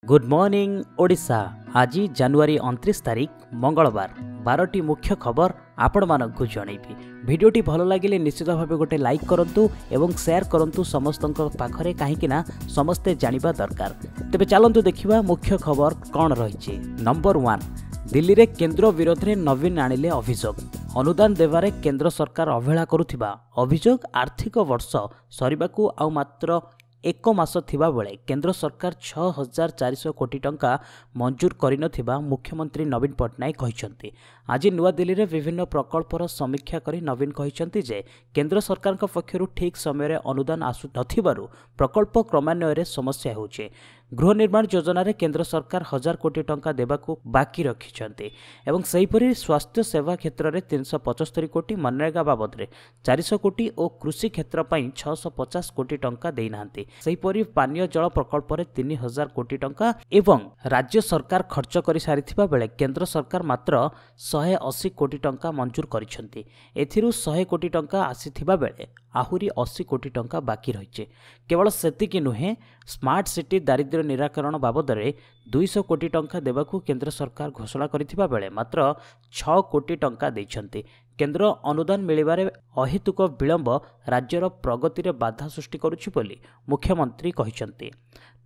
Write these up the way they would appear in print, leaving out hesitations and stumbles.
Good morning Odisha. आज जनवरी 29 तारीख मंगलवार 12टी मुख्य खबर आपण मानक जनइबी। भिडियोटी भल लगे निश्चित भाव गोटे लाइक करंतु एवं शेयर करंतु समस्तक पाखरे कहीं समस्ते जानिबा दरकार। तेबे चलंतु देखिबा मुख्य खबर कौन रही। नंबर 1, दिल्ली रे केंद्र विरोध में नवीन आनिले अभियोग। अनुदान देवारे केंद्र सरकार अवहेला करुथिबा अभियोग। आर्थिक वर्ष सरिबाकू आउ मात्र 1 मास थिबा बेले केंद्र सरकार 6400 कोटी टंका मंजूर करिनथिबा मुख्यमंत्री नवीन पट्टनायक कहिसंती। आज नुआ दिल्ली रे विभिन्न प्रकल्पर समीक्षा करी नवीन कहिसंती जे केंद्र सरकार पक्षरु ठीक समय रे अनुदान आसु नथिबारु प्रकल्प क्रमान्वय रे समस्या होउचे। गृह निर्माण योजना रे केंद्र सरकार 1000 कोटी टंका देबाकू बाकी रखिछंती एवं सेहीपरि स्वास्थ्य सेवा क्षेत्र रे 375 कोटी, मनरेगा बाबद रे 400 कोटी और कृषि क्षेत्र पई 650 कोटी टंका देइनांती। सेहीपरि पानीय जल प्रकल्प रे 3000 कोटी टंका एवं राज्य सरकार खर्च करि सारिथिबा बेले केंद्र सरकार मात्र 180 कोटी टंका मंजूर करिसंती। एथिरु 100 कोटी टंका आसीथिबा बेले आहुरी 80 कोटी टंका बाकी रहिছে। केवल सेतिकी नुहे, स्मार्ट सिटी दारिद्र्य निराकरण बाबद रे 200 कोटी टंका देबाकू केंद्र सरकार घोषणा करिथिबा बेले मात्र 6 कोटी टंका दैछंती। केंद्र अनुदान मिलिबारे अहेतुक विलंब राज्यर प्रगति रे बाधा सृष्टि करुछि बोली मुख्यमंत्री कहिसंती।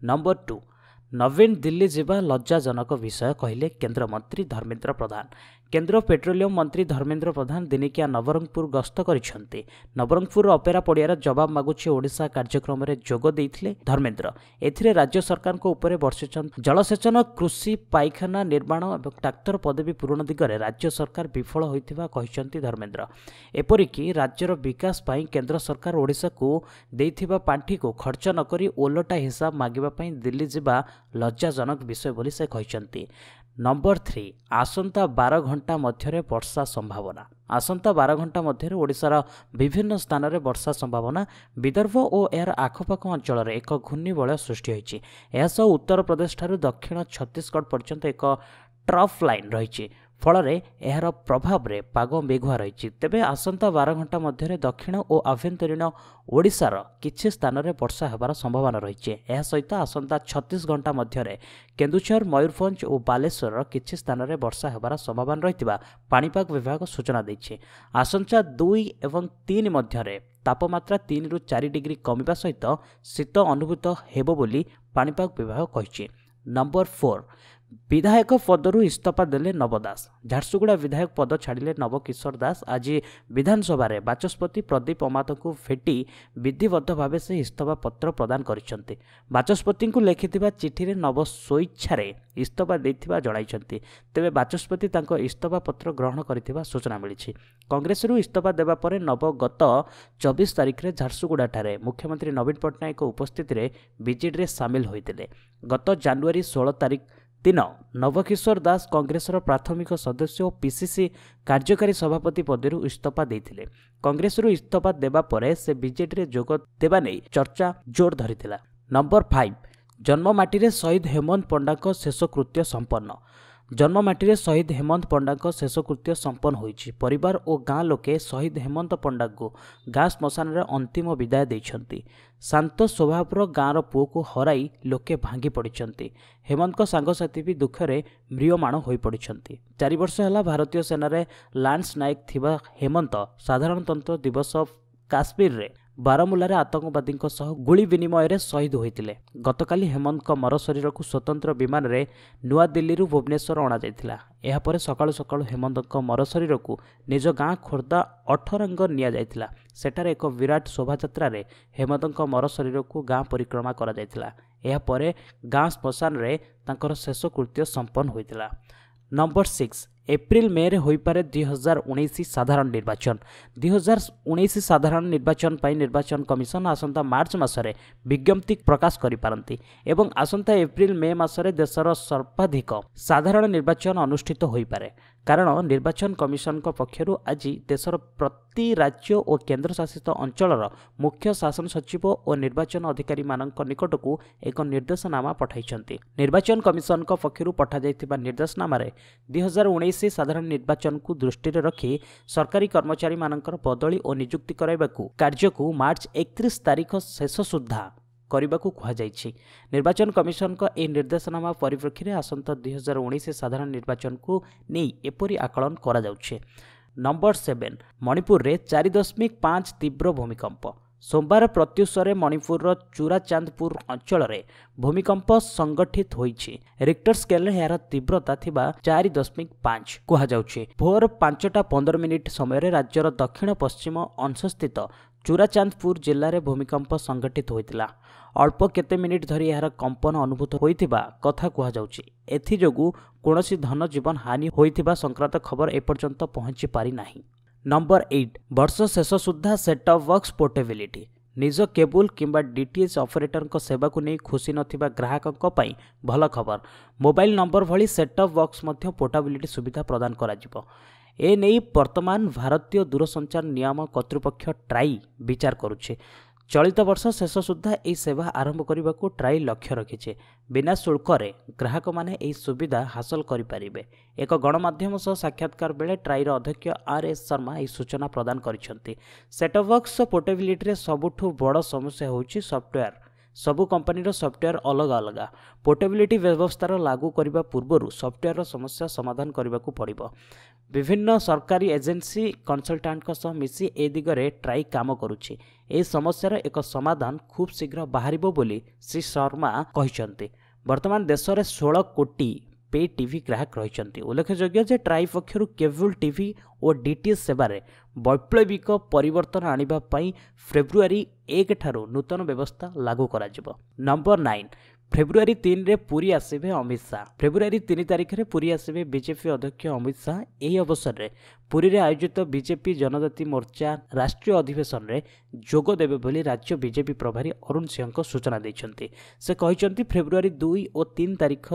नंबर 2, नवीन दिल्ली जिबा लज्जाजनक विषय कहले केंद्र मंत्री धर्मेंद्र प्रधान। केंद्र पेट्रोलियम मंत्री धर्मेंद्र प्रधान दिनिकिया नवरंगपुर गस्त करिसंती। नवरंगपुर अपेरा पड़ियार जवाब मागुछि ओडिशा कार्यक्रम रे जोग देइथिले धर्मेंद्र। एथिरे राज्य सरकार को ऊपर वर्षिछन जलसेचन, कृषि, पाइखाना निर्माण और डाक्टर पदवी पूरण दिगरे राज्य सरकार विफल होइथिबा कहिसंती धर्मेंद्र। एपरिकी राज्यर विकास पई केंद्र सरकार ओडिशा को देइथिबा पांठी को खर्च न करी ओलटा हिसाब मागिबा पई दिल्ली जिबा लज्जाजनक विषय बोली से कहिसंती। नंबर 3, आसंता 12 घंटा मध्य वर्षा संभावना। आसंता 12 घंटा मध्य ओडिशार विभिन्न स्थान में वर्षा संभावना। विदर्भ और यार आखपाख अंचल में एक घूर्णिबलय सृष्टि होइछि। एहासह उत्तर प्रदेश ठारू दक्षिण छत्तीसगढ़ पर्यंत एक ट्रफ लाइन रही फल यार प्रभाव रे पाग मेघुआ रही। तेबे आसंता 12 घंटा मध्य दक्षिण और आभ्यंतरीण ओडिशार किछि स्थान में वर्षा हेबार संभावना रही। यह सहित आसंता 36 घंटा मध्य केन्दुझर, मयूरभंज और बालेश्वर किछि स्थान में वर्षा हेबार संभावना रही पाणीपाग विभाग सूचना देछि। आसंता 2 और 3 मध्य तापमात्रा 3 ରୁ 4 डिग्री कमिबा सहित शीत अनुभूत हेबो बोली पाणीपाग विभाग कहिछि। नंबर 4, विधायक पदरु इस्तीफा देले नव दास। झारसुगुड़ा विधायक पद छाड़िले नव किशोर दास। आज विधानसभा रे बाचस्पति प्रदीप अमात को भेटी विधिबद्ध भाव से इस्तीफा पत्र प्रदान करिसंती। बाचस्पति को लिखिथिबा चिठी रे नव स्वेच्छारे इस्तीफा देथिबा जणाइसंती। तेबे बाचस्पति तांको इस्तीफा पत्र ग्रहण करिथिबा सूचना मिलिछि। कांग्रेस रु इस्तीफा देबा परे नव गत 24 तारिख रे झारसुगुड़ा ठारे मुख्यमंत्री नवीन पट्टनायक उपस्थिति रे बीजेडी रे शामिल होइतिले। गत जनवरी 16 तारिख दिन नवकिशोर दास कांग्रेस प्राथमिक सदस्य और पीसीसी कार्यकारी सभापति पदरु इस्तीफा देथिले। कांग्रेस रु इस्तीफा देबा परे से बीजेडी रे जोग देबा नै चर्चा जोर धरिथिला। नंबर 5, जन्ममाटी रे शहीद हेमंत पंडा को शेषकृत्य संपन्न। जन्ममाटी शहीद हेमंत पंडा को शेषकृत्य संपन्न होइछि। परिवार और गाँ लोके शहीद हेमंत पंडा को गाँ श्मशान रे अंतिम विदाय देइछंती। शांत स्वभावर गाँर पुओ को हराई लोके भांगी पड़िछंती। हेमंत को सांगसाथी भी दुखरे म्रियमाण होई पड़िछंती। 4 वर्ष है भारतीय सेना रे लांस नायक थिबा हेमंत साधारणतंत्र दिवस काश्मीर रे बारामुल्ला आतंकवादी गुली विनिमय रे शहीद होइतिले। गतकाली हेमंत को मर शरीर को स्वतंत्र विमान रे नुआ दिल्ली रु भुवनेश्वर अणा जाइतिला। एहा परे सकाळु सकाळु हेमंत को मर शरीर को निज गाँ खोर्धा अठरंग निया जाइतिला। सेठारे एक विराट शोभायात्रा रे हेमंत को मर शरीर को गाँ परिक्रमा करा जाइतिला। एहा परे गाँ श्मशान रे तांकर शेषकृत्य संपन्न होइतिला। नंबर 6, एप्रिल मे रे होई पारे 2019 साधारण निर्वाचन। 2019 साधारण निर्वाचन पाई निर्वाचन कमिशन आसंता मार्च मासरे विज्ञप्ति प्रकाश करि पारंती एवं आसंता एप्रिल मे मासरे देशर सर्वाधिक साधारण निर्वाचन अनुष्ठित होई पारे। कारण निर्वाचन कमिशन पक्षरु आज देशर प्रति राज्य और केंद्र शासित अंचलर मुख्य शासन सचिव और निर्वाचन अधिकारी मानक निकट को एक निर्देशनामा पठाइछंती। निर्वाचन कमिशन पक्षरु पठा जाइथिबा निर्देशनामा रे 2019 साधारण निर्वाचन को दृष्टि रखी सरकारी कर्मचारी मानकर बदली और नियुक्ति कराइबाकू कार्य को मार्च 31 तारीख शेष सुधा କରିବାକୁ କୁହାଯାଇଛି। ନିର୍ବାଚନ କମିଶନଙ୍କ ଏହି ନିର୍ଦ୍ଦେଶନାମା ପରିପ୍ରେକ୍ଷୀରେ ଆସନ୍ତା 2019 ସାଧାରଣ ନିର୍ବାଚନକୁ ନେଇ ଏପରି ଆକଳନ କରାଯାଉଛି। ନମ୍ବର 7 ମଣିପୁରରେ 4.5 ତୀବ୍ର ଭୂମିକମ୍ପ। सोमवार प्रत्युषरे मणिपुर चूराचांदपुर अंचल भूमिकंप संगठित होईछि। रिक्टर स्केल यार तीव्रता थिबा 4.5 कुहाଯାଉଛି। भोर 5:15 समय राज्यर दक्षिण पश्चिम अंश स्थित चूराचांदपुर जिले में भूमिकंप संगठित होइतिला। अल्प केते मिनिट धरी यार कंपन अनुभूत होइतिबा कथा कुहाଯାଉଛି। एथिजोगु कोनोसी धन जीवन हानि होइतिबा संक्रांत खबर एपर्यंत पहुंची पारि नाही। नंबर 8 वर्ष शेष सुधा सेट टॉप बॉक्स पोर्टेबिलिटी। निज केबुल किंबा डीटीएच ऑपरेटर को सेवा को नहीं खुशी नथिबा ग्राहकों पई भल खबर। मोबाइल नंबर भली सेट टॉप बॉक्स मध्य पोर्टेबिलिटी सुविधा प्रदान कराजिबो। ए नहीं वर्तमान भारतीय दूरसंचार नियम कर्तृपक्ष ट्राई विचार करुछे। चलित वर्ष शेष सुधा यह सेवा आरंभ करने को ट्राई लक्ष्य रखिछे। बिना शुल्क ग्राहक माने यह सुविधा हासिल करें। एक गणमाध्यम सह साक्षात्कार बेले ट्राईर अध्यक्ष आर.एस. शर्मा यह सूचना प्रदान करिसेंती। सेटअप बॉक्स पोर्टेबिलिटी सबुठु बड़ समस्या होउछि सॉफ्टवेयर। सबु कंपनी सॉफ्टवेयर अलग अलग। पोर्टेबिलिटी व्यवस्था लागू करने पूर्व सॉफ्टवेयर समस्या समाधान करने को पड़िबो। विभिन्न सरकारी एजेंसी कंसल्टेंट सह मिसी ए दिगरे ट्राई काम करुछि। ए समस्यार एक समाधान खूब शीघ्र बाहरिबो बोली श्री शर्मा कहिसंती। वर्तमान देश में 16 कोटी पे टीवी ग्राहक रही। उल्लेखयोग्य जे ट्राई पक्षर केबल टीवी और डीटीएच सेवार वैप्लविक परिवर्तन आने फेब्रुआरी 1 ठारू नूतन व्यवस्था लागू करा जिवो। नंबर 9 फेब्रुआरी 3 रे पुरी आसिबे अमित शाह। फेब्रुआरी 3 तारिख में पुरी आसिबे बीजेपी अध्यक्ष अमित शाह। यही अवसर में पुरी रे आयोजित बीजेपी जनजाति मोर्चा राष्ट्रीय अधिवेशन में जोग देबे बोली राज्य बीजेपी प्रभारी अरुण सिंह सूचना देइछन्ती। से कहिसन्ती फेब्रुआरी 2 और 3 तारिख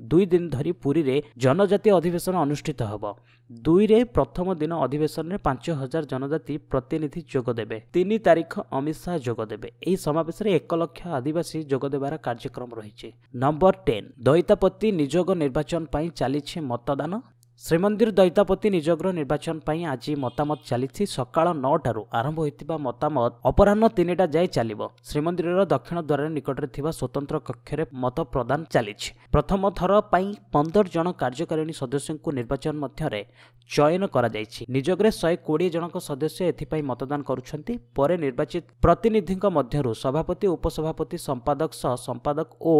2 दिन धरी पुरी रे जनजाति अधिवेशन अनुष्ठित होब। 2 रे प्रथम दिन अधिवेशन में 5000 जनजाति प्रतिनिधि जोग देबे। 3 तारिख अमित शाह जोग देबे। एही समावेश में 1 लाख आदिवासी जोग देबार कार्यक्रम रही। नंबर 10 दैतापति निजोग निर्वाचन पई चलीछि मतदान। श्रीमंदिर दैतापति निजोग निर्वाचन पई आज मतामत चली। सकाळ 9 टारू आरंभ होइतिबा मतामत अपराह्न 3टा जाय चलिबो। श्रीमंदिर दक्षिण द्वार निकटरे थिबा स्वतंत्र कक्षरे मत प्रदान चली। प्रथम थर पई 15 जन कार्यकारिणी सदस्यों को निर्वाचन मध्यरे चयन करा जायछि। निजोगरे 120 जनक सदस्य एथिपाई मतदान करुछन्ति। परे निर्वाचित प्रतिनिधिଙ୍କ मध्यरु सभापति उपसभापति संपादक सह संपादक ओ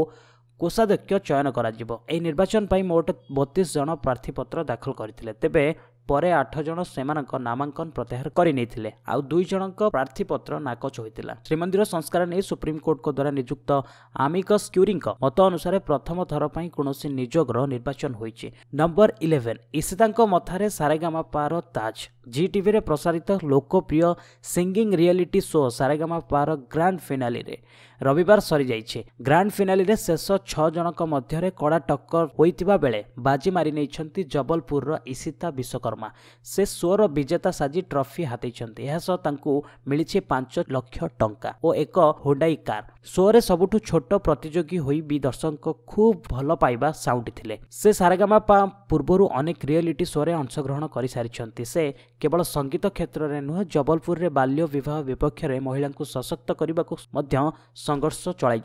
कोषाध्यक्ष चयन कराजिबो। एही निर्वाचन पई मोट 32 जन प्रार्थीपत्र दाखल करथिले। तेबे परे 8 जन सेमानक नामांकन प्रत्याहार करि नैथिले। आ 2 जनक प्रार्थीपत्र नाकच होइतिला। श्रीमंदिर संस्कार नै सुप्रीम कोर्ट को द्वारा नियुक्त आमिकस क्यूरीଙ୍କ मत अनुसार प्रथम थर पई कोनोसी निजोगर निर्वाचन होइछि। नंबर 11 ईशिताଙ୍କ मथारे सारेगामापार ताज। जी टीवी रे प्रसारित लोकप्रिय सिंगिंग रियलिटी शो सारेगामापार ग्रांड फिनाले रे रविवार सरी जाइछे। ग्रांड फिनाले रे शेष 6 जनक मध्यरे कड़ा टक्कर होइतिबा बेले बाजी मारि नैछन्ति जबलपुर रो ईशिता विश्वकर्मा। से शोर विजेता साजी ट्रॉफी हातेइछन्ति। एहा सह तांकू मिलिछि 5 लाख टंका और एक हुंडाई कार। शो रे सबुठु छोट प्रतियोगी होई भी दर्शक खूब भल पाइबा साउंटिथिले। से सारेगामापा पूर्वरु अनेक रियलिटी शो रे अंशग्रहण करि सारिछन्ति। से केवल संगीत क्षेत्र में नुह जबलपुर रे बाल्य विवाह विपक्ष में महिला को सशक्त करने को संघर्ष चलाई।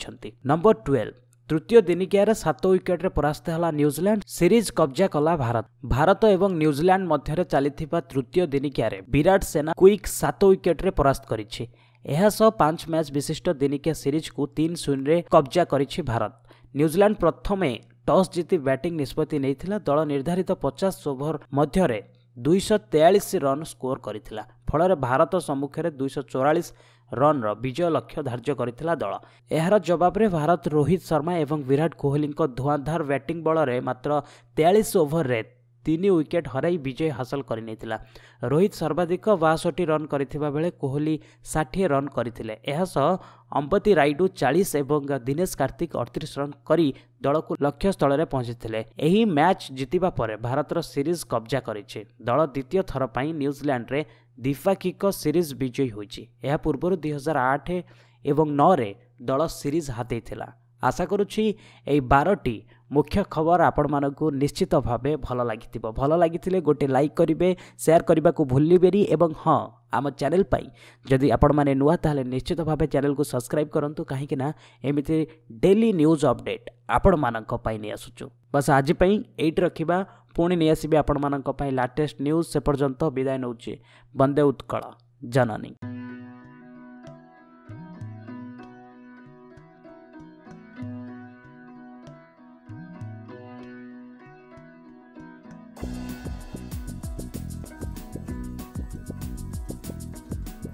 नंबर 12 तृतीय दिनिकिया 7 विकेट रे परास्त हला न्यूजीलैंड। सीरीज कब्जा कला भारत एवं न्यूजीलैंड मध्य चलीथिबा तृतीय दिनिकिया विराट सेना क्विक 7 विकेट रे परास्त करिछि। एहा सह 5 मैच विशिष्ट दिनिकिया सीरीज को 3-0 रे कब्जा करिछि भारत। न्यूजीलैंड प्रथमे टॉस जीति बैटिंग निष्पत्ति नैथिला। दल निर्धारित 50 ओभर मध्यरे 243 रन स्कोर करिथिला। फल भारत सम्मुखें 244 रन विजय लक्ष्य धार्य करिथिला दल। एहार जवाब रे भारत रोहित शर्मा एवं विराट कोहली धुआंधार बैटिंग बल रे मात्र 43 ओभर रे 3 विकेट हराई विजय हासिल करिनेथिला। रोहित सर्वाधिक 62 रन करिथिबा बेले कोहली 60 रन करिथिले। एहा सह अंबती राइडू 40 एवं दिनेश कार्तिक 38 रन करी दल को लक्ष्य स्थल रे पहुंचीथिले। एही मैच जीतिबा परे भारतर सीरीज कब्जा करिछि। दल द्वितीय थर पई न्यूजीलैंड रे द्विपाक्षिक सीरीज विजयी होइछि। एहा पूर्व 2008 एवं 9 रे दल सीरीज हातेइथिला। आशा करुछि एई 12टी मुख्य खबर आपण मानकु निश्चित भावे भल लागिथिबो। भल लागिथिले गोटे लाइक करिवे, शेयर करबा को भूलिबेनी एवं हाँ आम चैनल पाई जदि आपण माने नुआ ताहले निश्चित भाव चैनल को सब्सक्राइब करंतु कहीं ना एमिति डेली न्यूज अपडेट आपण मानक पाई नहीं आसुचु बस आज पई एट रखिबा पुणी नहीं आसीबे आपण मानक पाई लेटेस्ट न्यूज से पर्यंत विदाय नउची वंदे उत्कल जननी।